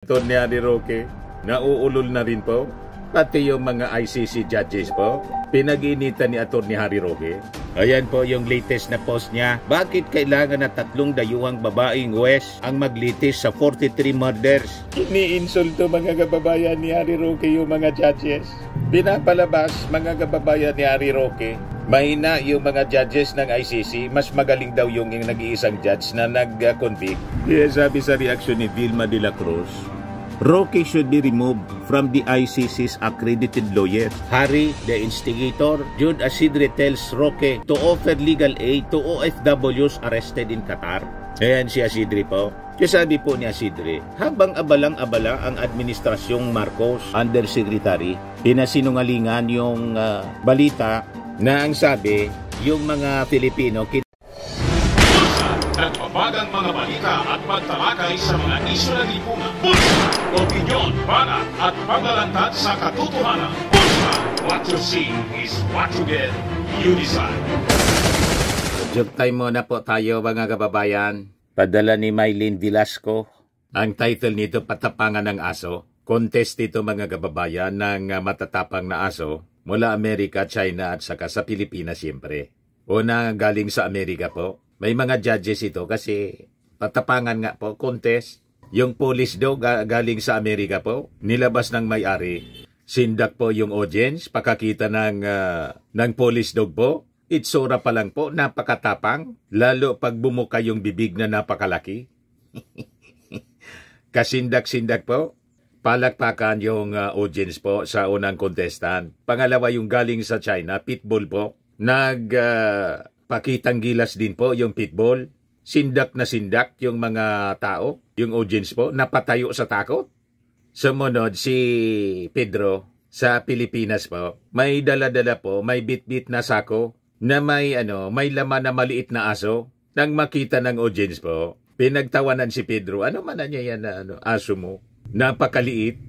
Ito ni Harry Roque, nauulol na rin po. Pati yung mga ICC judges po, pinag-initan ni Atty. Harry Roque. Ayan po yung latest na post niya. Bakit kailangan na 3 dayuhang babaeng huwes ang maglitis sa 43 murders? Iniinsulto mga kababayan ni Harry Roque yung mga judges. Pinapalabas mga kababayan ni Harry Roque. Mahina yung mga judges ng ICC, mas magaling daw yung nag-iisang judge na nag-convict. Kaya sabi sa reaksyon ni Vilma de la Cruz, Roque should be removed from the ICC's accredited lawyer. Harry, the instigator, Jude Asidre tells Roque to offer legal aid to OFWs arrested in Qatar. Ayan si Asidre po. Kasabi po ni Asidre, habang abalang-abala ang administrasyong Marcos Undersecretary, pinasinungalingan yung balita na ang sabi, yung mga Filipino nagbabagang mga balita at pagtalakay sa mga isyu ng lipunan. Bulsa! Opinyon, banat at paglalantad sa katotohanan. Bulsa! What you see is what you get. You decide. Joke time muna po tayo mga kababayan. Padala ni Mylene Velasco. Ang title nito, Patapangan ng Aso. Contest ito mga kababayan ng matatapang na aso mula Amerika, China at saka sa Pilipinas siyempre. Una galing sa Amerika po. May mga judges ito kasi patapangan nga po, contest. Yung police daw galing sa Amerika po, nilabas ng may-ari. Sindak po yung audience, pakakita ng police dog po. Itsura pa lang po, napakatapang. Lalo pag bumuka yung bibig na napakalaki. Kasindak-sindak po. Palakpakan yung audience po sa unang contestant. Pangalawa yung galing sa China, pitbull po. Pakitang gilas din po yung pitbull. Sindak na sindak yung mga tao, yung audience po, napatayo sa takot. Sumunod si Pedro sa Pilipinas po. May dala-dala po, may bit-bit na sako na may laman na maliit na aso. Nang makita ng audience po, pinagtawanan si Pedro. Ano man na niya yan na aso mo? Napakaliit.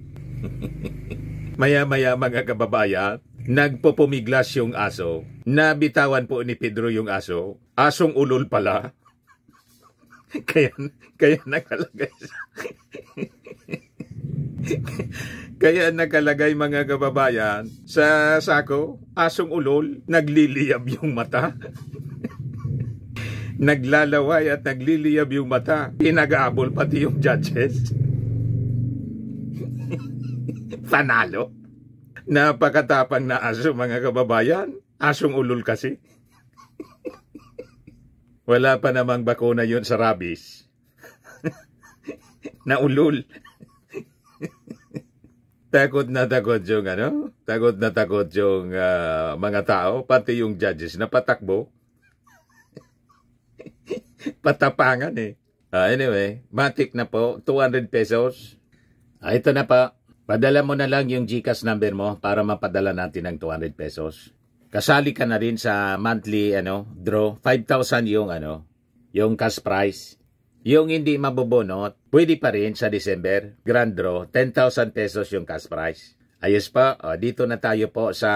Maya-maya mga kababayan, nagpupumiglas yung aso. Nabitawan po ni Pedro yung aso. Asong ulol pala. Kaya nakalagay. Kaya nakalagay mga kababayan sa sako, asong ulol, nagliliyab yung mata. Naglalaway at nagliliyab yung mata. Pinag-aabol pati yung judges. Panalo. Napakatapang na aso mga kababayan. Asong ulol kasi. Wala pa namang bakuna yun sa rabies. Naulol. Takot na takot yung takot na takot yung mga tao, pati yung judges na patakbo. Patapangan eh. Anyway, matik na po, 200 pesos. Ito na pa. Padala mo na lang yung GCash number mo para mapadala natin ng 200 pesos. Kasali ka na rin sa monthly draw. 5,000 yung cash prize. Yung hindi mabubunot, pwede pa rin sa December. Grand draw, 10,000 pesos yung cash prize. Ayos pa, dito na tayo po sa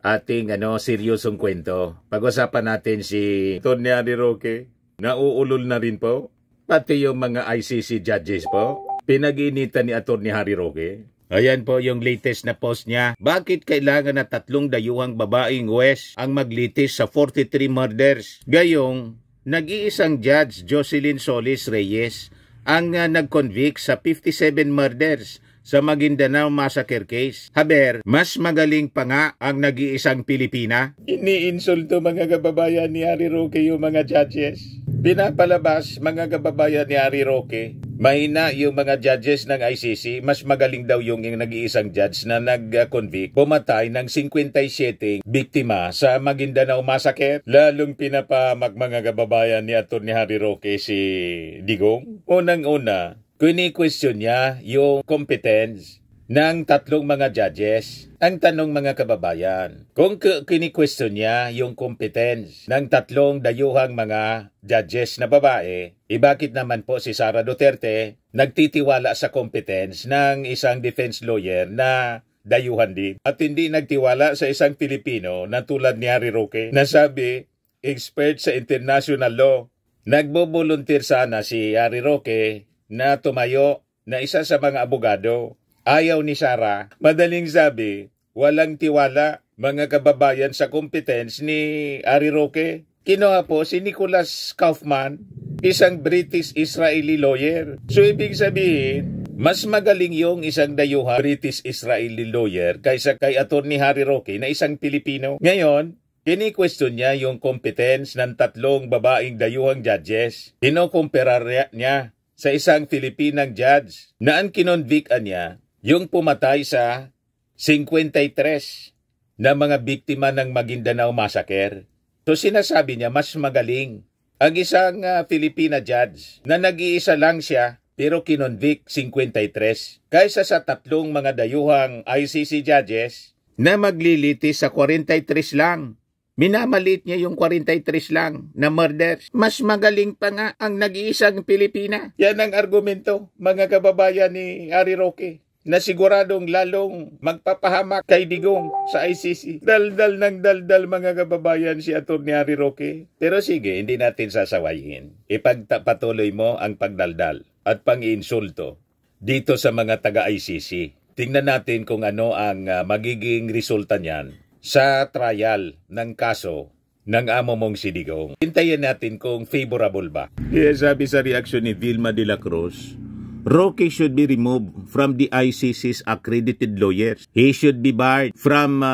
ating seryosong kwento. Pag-usapan natin si Atty. Harry Roque. Nauulol na rin po. Pati yung mga ICC judges po. Pinag-initan ni Atty. Harry Roque. Ayan po yung latest na post niya. Bakit kailangan na 3 dayuhang babaeng huwes ang maglitis sa 43 murders? Gayong, nag-iisang judge, Jocelyn Solis Reyes, ang nag-convict sa 57 murders sa Maguindanao Massacre case. Haber, mas magaling pa nga ang nag-iisang Pilipina. Iniinsulto mga kababayan ni Harry Roque yung mga judges. Pinapalabas mga kababayan ni Harry Roque. Mahina yung mga judges ng ICC, mas magaling daw yung nag-iisang judge na nag-convict, pumatay ng 57 biktima sa Maguindanao Massacre. Lalong pinapamak mga kababayan ni Atty. Harry Roque si Digong. Unang-una, kini-question niya yung competence ng 3 mga judges. Ang tanong mga kababayan, kung kini-question niya yung competence ng 3 dayuhang mga judges na babae, bakit naman po si Sara Duterte nagtitiwala sa competence ng isang defense lawyer na dayuhan din? At hindi nagtiwala sa isang Pilipino na tulad ni Harry Roque na sabi, expert sa international law. Nagbo-volunteer sana si Harry Roque na tumayo na isa sa mga abogado. Ayaw ni Sara. Madaling sabi, walang tiwala mga kababayan sa competence ni Harry Roque. Kinuha po si Nicholas Kaufman, isang British-Israeli lawyer. So ibig sabihin, mas magaling yung isang dayuhan British-Israeli lawyer kaysa kay Attorney Harry Roque na isang Pilipino. Ngayon, kini-question niya yung competence ng 3 babaeng dayuhang judges. Kinokumpara niya sa isang Filipinang judge na ang kinonvictan niya yung pumatay sa 53 na mga biktima ng Maguindanao Massacre. So sinasabi niya mas magaling ang isang Filipina judge na nag-iisa lang siya pero kinonvict 53 kaysa sa 3 mga dayuhang ICC judges na maglilitis sa 43 lang. Minamalit niya yung 43 lang na murders. Mas magaling pa nga ang nag-iisang Pilipina. Yan ang argumento, mga kababayan ni Harry Roque, na siguradong lalong magpapahamak kay Digong sa ICC. Daldal ng daldal, mga kababayan, si Atty. Harry Roque. Pero sige, hindi natin sasawayin. Ipagpatuloy mo ang pagdaldal at pang-iinsulto dito sa mga taga-ICC. Tingnan natin kung ano ang magiging resulta niyan sa trial ng kaso ng amo mong si Digong. Hintayin natin kung favorable ba. Sabi sa reaksyon ni Vilma de la Cruz, Roque should be removed from the ICC's accredited lawyers. He should be barred from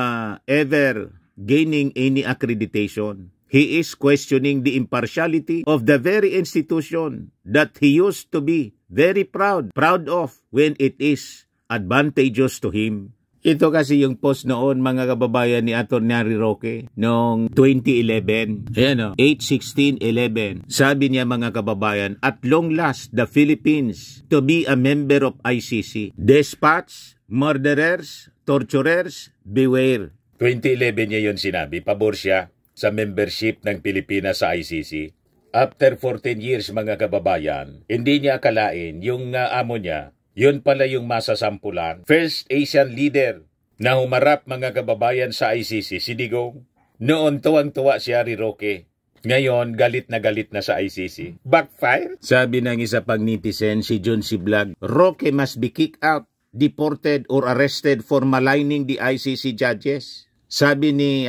ever gaining any accreditation. He is questioning the impartiality of the very institution that he used to be very proud of when it is advantageous to him. Ito kasi yung post noon, mga kababayan, ni Atty. Harry Roque noong 2011. Ayan o, 8/16/11. Sabi niya, mga kababayan, at long last the Philippines to be a member of ICC. Despots, murderers, torturers, beware. 2011 niya yun sinabi. Pabor siya sa membership ng Pilipinas sa ICC. After 14 years, mga kababayan, hindi niya akalain yung amo niya, yun pala yung masasampulan. First Asian leader na humarap, mga kababayan, sa ICC, si Digong. Noon tuwang-tuwa si Harry Roque. Ngayon, galit na sa ICC. Backfire? Sabi ng isa pang netizen, si John C. Vlog, Roque must be kicked out, deported, or arrested for maligning the ICC judges. Sabi ni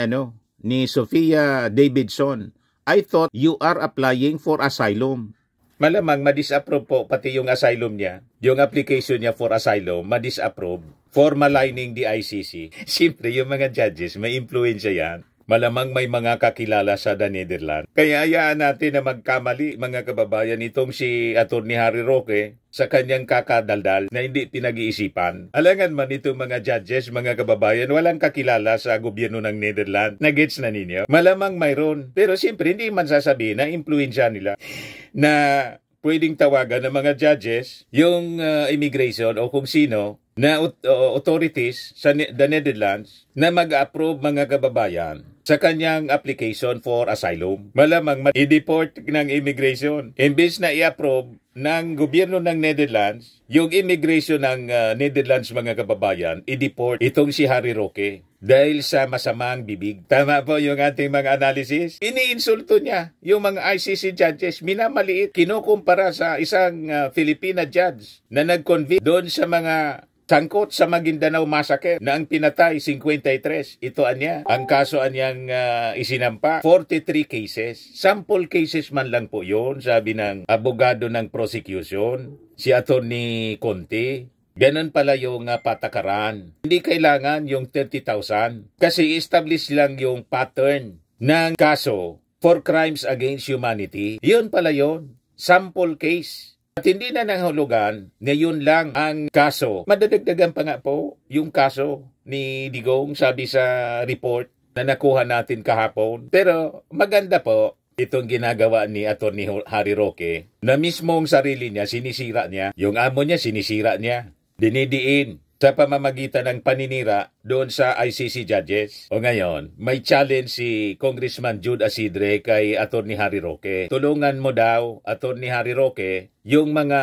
Sophia Davidson, I thought you are applying for asylum. Malamang ma-disapprove po pati yung asylum niya. Yung application niya for asylum, ma-disapprove for maligning the ICC. Siyempre, yung mga judges, may influensya yan. Malamang may mga kakilala sa The Netherlands. Kaya hayaan natin na magkamali, mga kababayan, itong si Atty. Harry Roque sa kanyang kakadaldal na hindi pinag-iisipan. Alangan man itong mga judges, mga kababayan, walang kakilala sa gobyerno ng Netherlands. Na-gets na ninyo? Malamang mayroon. Pero siyempre, hindi man sasabihin na influensya nila na pwedeng tawagan ng mga judges yung immigration o kung sino na authorities sa the Netherlands na mag-approve, mga kababayan, sa kanyang application for asylum. Malamang i-deport ng immigration. Imbes na i-approve ng gobyerno ng Netherlands, yung immigration ng Netherlands, mga kababayan, i-deport itong si Harry Roque dahil sa masamang bibig. Tama po yung ating mga analysis. Iniinsulto niya yung mga ICC judges, minamaliit, kinukumpara sa isang Filipina judge na nag-convict doon sa mga sangkot sa Maguindanao Massacre na ang pinatay 53. Ito anya, ang kaso anyang isinampa, 43 cases. Sample cases man lang po yun, sabi ng abogado ng prosecution, si Atty. Conte. Ganun pala yung patakaran. Hindi kailangan yung 30,000 kasi establish lang yung pattern ng kaso for crimes against humanity. Yun pala yun, sample case. At hindi na nangahulugan, ngayon lang ang kaso. Madadagdagan pa nga po yung kaso ni Digong, sabi sa report na nakuha natin kahapon. Pero maganda po itong ginagawa ni Atty. Harry Roque na mismong sarili niya, sinisira niya. Yung amo niya, sinisira niya. Dinidiin sa pamamagitan ng paninira doon sa ICC judges. O ngayon, may challenge si Congressman Jude Asidre kay Atty. Harry Roque. Tulungan mo daw, Atty. Harry Roque, yung mga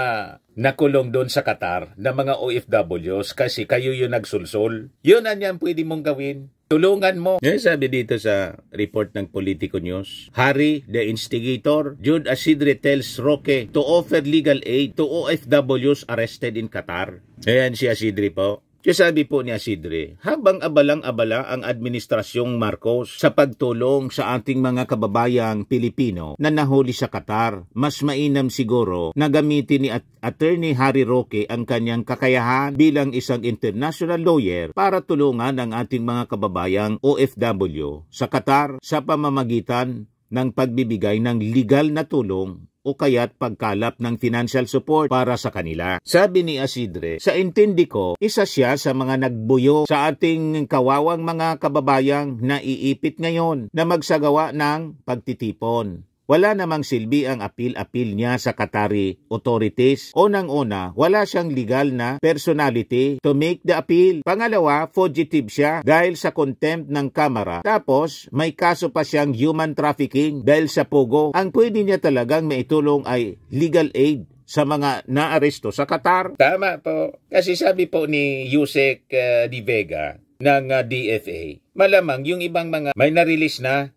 nakulong doon sa Qatar na mga OFWs kasi kayo yung nagsulsol. Yun ang yan pwede mong gawin. Tulungan mo. Sabi dito sa report ng Politico News, Harry, the instigator, Jude Asidre tells Roque to offer legal aid to OFWs arrested in Qatar. Ayan si Asidre po. Kaya sabi po ni Asidre, habang abalang-abala ang Administrasyong Marcos sa pagtulong sa ating mga kababayang Pilipino na nahuli sa Qatar, mas mainam siguro na gamitin ni Attorney Harry Roque ang kanyang kakayahan bilang isang international lawyer para tulungan ang ating mga kababayang OFW sa Qatar sa pamamagitan ng pagbibigay ng legal na tulong o kaya't pagkalap ng financial support para sa kanila. Sabi ni Asidre, sa intindi ko, isa siya sa mga nagbuyo sa ating kawawang mga kababayang naiipit ngayon na magsagawa ng pagtitipon. Wala namang silbi ang appeal niya sa Qatari authorities. Unang-una, wala siyang legal na personality to make the appeal. Pangalawa, fugitive siya dahil sa contempt ng Kamara. Tapos, may kaso pa siyang human trafficking dahil sa Pogo. Ang pwede niya talagang maitulong ay legal aid sa mga naaresto sa Qatar. Tama po. Kasi sabi po ni Yusek Di Vega ng DFA, malamang yung ibang mga may na-release na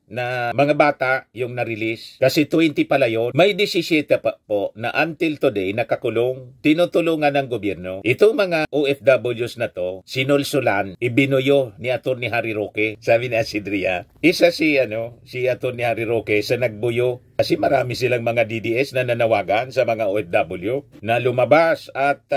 mga bata yung na-release. Kasi 20 pala yun. May 17 pa po na until today nakakulong. Tinutulungan ng gobyerno. Itong mga OFWs na to, sinulsulan, ibinuyo ni Atty. Harry Roque. Sabi ni Asidria. Isa si Atty. Harry Roque sa nagbuyo. Kasi marami silang mga DDS na nanawagan sa mga OFW na lumabas at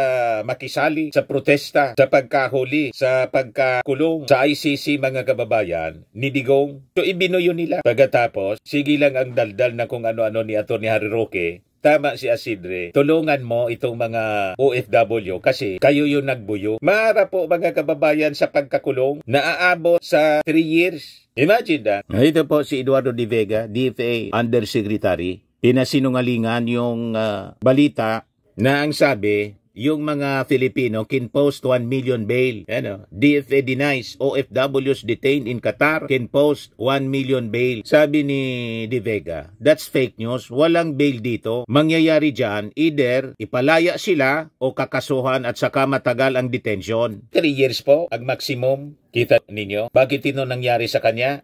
makisali sa protesta, sa pagkahuli, sa pagkakulong sa ICC mga kababayan ni Digong. So ibinuyo nila. Pagkatapos, sige lang ang daldal na kung ano-ano ni Atty. Harry Roque. Tama si Asidre, tulungan mo itong mga OFW kasi kayo yung nagbuyo. Maara po mga kababayan sa pagkakulong na aabot sa 3 years. Imagine that. Ito po si Eduardo Di Vega, DFA Undersecretary. Pinasinungalingan yung balita na ang sabi, yung mga Filipino can post 1 million bail. DFA denies OFWs detained in Qatar can post 1 million bail. Sabi ni Di Vega, that's fake news. Walang bail dito. Mangyayari dyan, either ipalaya sila o kakasuhan at saka matagal ang detention. 3 years po ang maximum. Kita ninyo? Bakit ito nangyari sa kanila?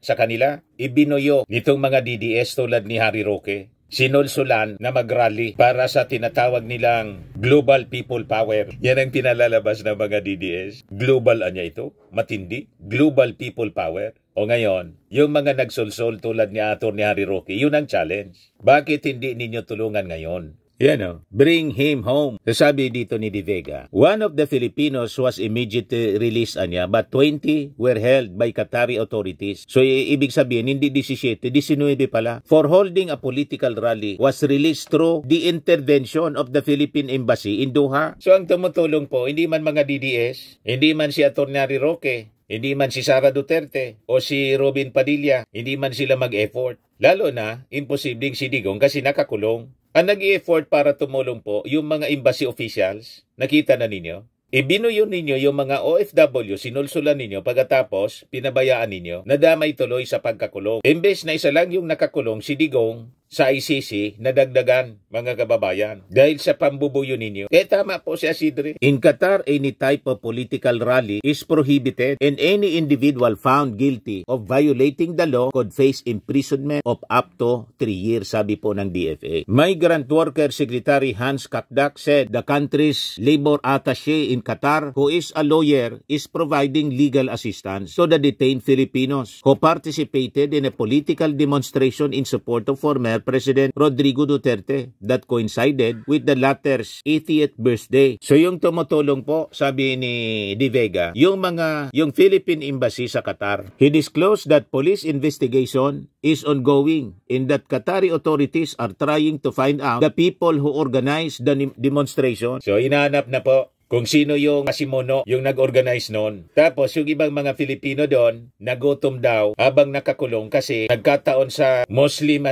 Ibinuyo nitong mga DDS tulad ni Harry Roque. Sinulsulan na mag-rally para sa tinatawag nilang Global People Power. Yan ang pinalalabas ng mga DDS. Global anya ito? Matindi? Global People Power. O ngayon, yung mga nagsulsol tulad ni Atty. Harry Roque, yun ang challenge. Bakit hindi ninyo tulungan ngayon? Bring him home. Sabi dito ni Di Vega, one of the Filipinos was immediately released but 20 were held by Qatari authorities. So ibig sabihin, hindi 17, 19 pala. For holding a political rally was released through the intervention of the Philippine Embassy in Doha. So ang tumutulong po, hindi man mga DDS, hindi man si Atty. Harry Roque, hindi man si Sara Duterte o si Robin Padilla, hindi man sila mag-effort. Lalo na, imposibleng si Digong kasi nakakulong. Ang nag-i-effort para tumulong po yung mga embassy officials, nakita na ninyo? Ibinuyo ninyo yung mga OFW, sinulsulan ninyo, pagkatapos pinabayaan ninyo, nadamay tuloy sa pagkakulong. Imbes na isa lang yung nakakulong, si Digong, sa ICC, nadagdagan, mga kababayan, dahil sa pambubuyo ninyo. Kaya tama po si Asidre. In Qatar, any type of political rally is prohibited and any individual found guilty of violating the law could face imprisonment of up to 3 years, sabi po ng DFA. Migrant Worker Secretary Hans Kakdak said the country's labor attaché in Qatar, who is a lawyer, is providing legal assistance to the detained Filipinos who participated in a political demonstration in support of former President Rodrigo Duterte that coincided with the latter's 80th birthday. So yung tumutulong po, sabi ni Di Vega, yung Philippine Embassy sa Qatar. He disclosed that police investigation is ongoing and that Qatari authorities are trying to find out the people who organized the demonstration. So hinahanap na po kung sino yung Masimono, yung nag-organize noon. Tapos yung ibang mga Filipino doon, nagutom daw habang nakakulong kasi nagkataon sa Muslim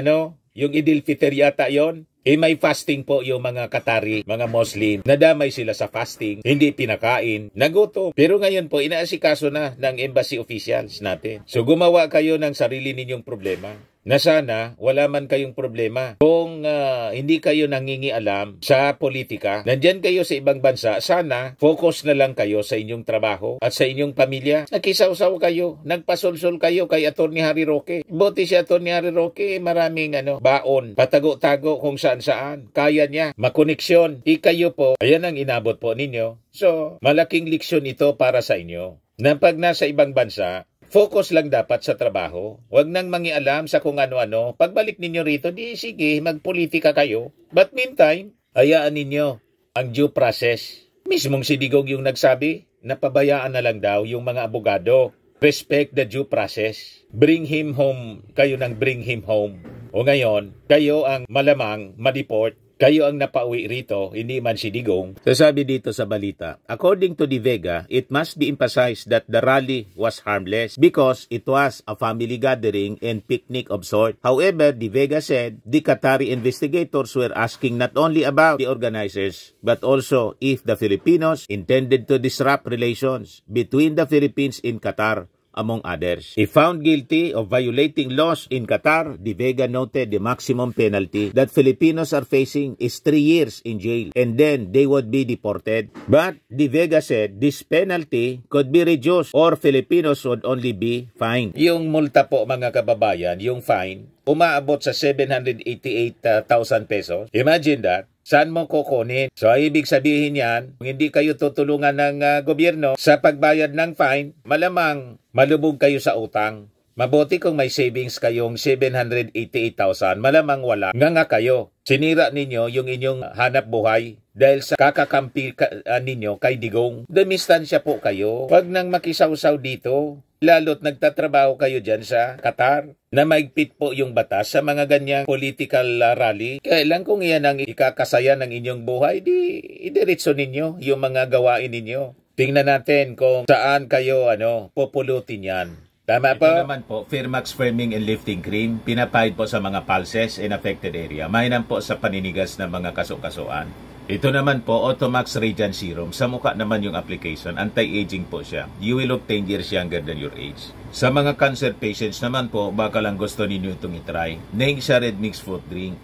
yung Idil Fitr yata yon. May fasting po yung mga Qatari, mga Muslim. Nadamay sila sa fasting, hindi pinakain, nagutom. Pero ngayon po, inaasikaso na ng embassy officials natin. So gumawa kayo ng sarili ninyong problema. na sana wala man kayong problema. Kung hindi kayo nangingialam sa politika, nandyan kayo sa ibang bansa, sana focus na lang kayo sa inyong trabaho at sa inyong pamilya. Nakisaw-saw kayo, nagpasolsol kayo kay Atty. Harry Roque. Buti si Atty. Harry Roque, maraming baon, patago-tago kung saan-saan. Kaya niya, makoneksyon. Kayo po, ayan ang inabot po ninyo. So, malaking leksyon ito para sa inyo. Na pag nasa ibang bansa, focus lang dapat sa trabaho. Huwag nang mangialam sa kung ano-ano. Pagbalik ninyo rito, di sige, magpolitika kayo. But meantime, hayaan ninyo ang due process. Mismong si Digong yung nagsabi, napabayaan na lang daw yung mga abogado. Respect the due process. Bring him home. Kayo nang bring him home. O ngayon, kayo ang malamang ma-deport. Kayo ang napauwi rito, hindi man si Digong. Sasabi dito sa balita, according to De Vega, it must be emphasized that the rally was harmless because it was a family gathering and picnic of sort. However, De Vega said the Qatari investigators were asking not only about the organizers, but also if the Filipinos intended to disrupt relations between the Philippines and Qatar, among others. If found guilty of violating laws in Qatar, De Vega noted the maximum penalty that Filipinos are facing is 3 years in jail and then they would be deported. But De Vega said this penalty could be reduced or Filipinos would only be fined. Yung multa po mga kababayan, yung fine, umaabot sa 788,000 pesos. Imagine that. Saan mo kukunin? So, ibig sabihin yan, kung hindi kayo tutulungan ng gobyerno sa pagbayad ng fine, malamang malubog kayo sa utang. Mabuti kung may savings kayong 788,000, malamang wala. Nga kayo. Sinira ninyo yung inyong hanap buhay dahil sa kakakampi ninyo kay Digong. Dumistansya po kayo. Huwag nang makisawsaw dito. Lalo't nagtatrabaho kayo dyan sa Qatar na maigpit po yung batas sa mga ganyang political rally. Kailan kung iyan ang ikakasaya ng inyong buhay, di idiretso ninyo yung mga gawain ninyo. Tingnan natin kung saan kayo pupulutin yan. Tama po? Ito naman po, Firmax Firming and Lifting Cream, pinapahid po sa mga pulses in affected area. Mainam po sa paninigas ng mga kaso-kasuan. Ito naman po, Automax Radiant Serum. Sa mukha naman yung application, anti-aging po siya. You will look 10 years younger than your age. Sa mga cancer patients naman po, baka lang gusto ninyo itong itry. Neng siya red mixed fruit drink.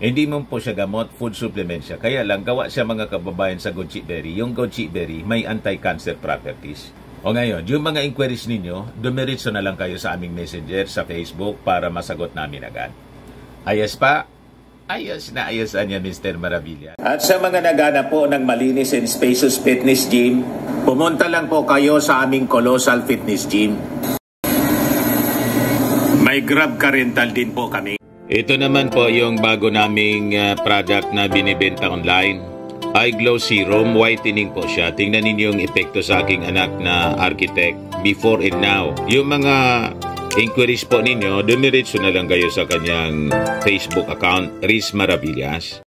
Hindi mo po siya gamot, food supplement siya. Kaya lang, gawa siya mga kababayan sa goji berry. Yung goji berry, may anti-cancer properties. O ngayon, yung mga inquiries ninyo, dumiritso na lang kayo sa aming messenger sa Facebook para masagot namin agad. Ayos pa? Ayos na ayos niya, Mr. Maravilla. At sa mga naghanap po ng malinis and spacious fitness gym, pumunta lang po kayo sa aming Colossal Fitness Gym. May Grab car rental din po kami. Ito naman po yung bago naming product na binibenta online. Eye Glow Serum, whitening po siya. Tingnan ninyo yung epekto sa aking anak na architect before and now. Yung mga inquiries po ninyo, dumiretso na lang kayo sa kanyang Facebook account, Riz Maravillas.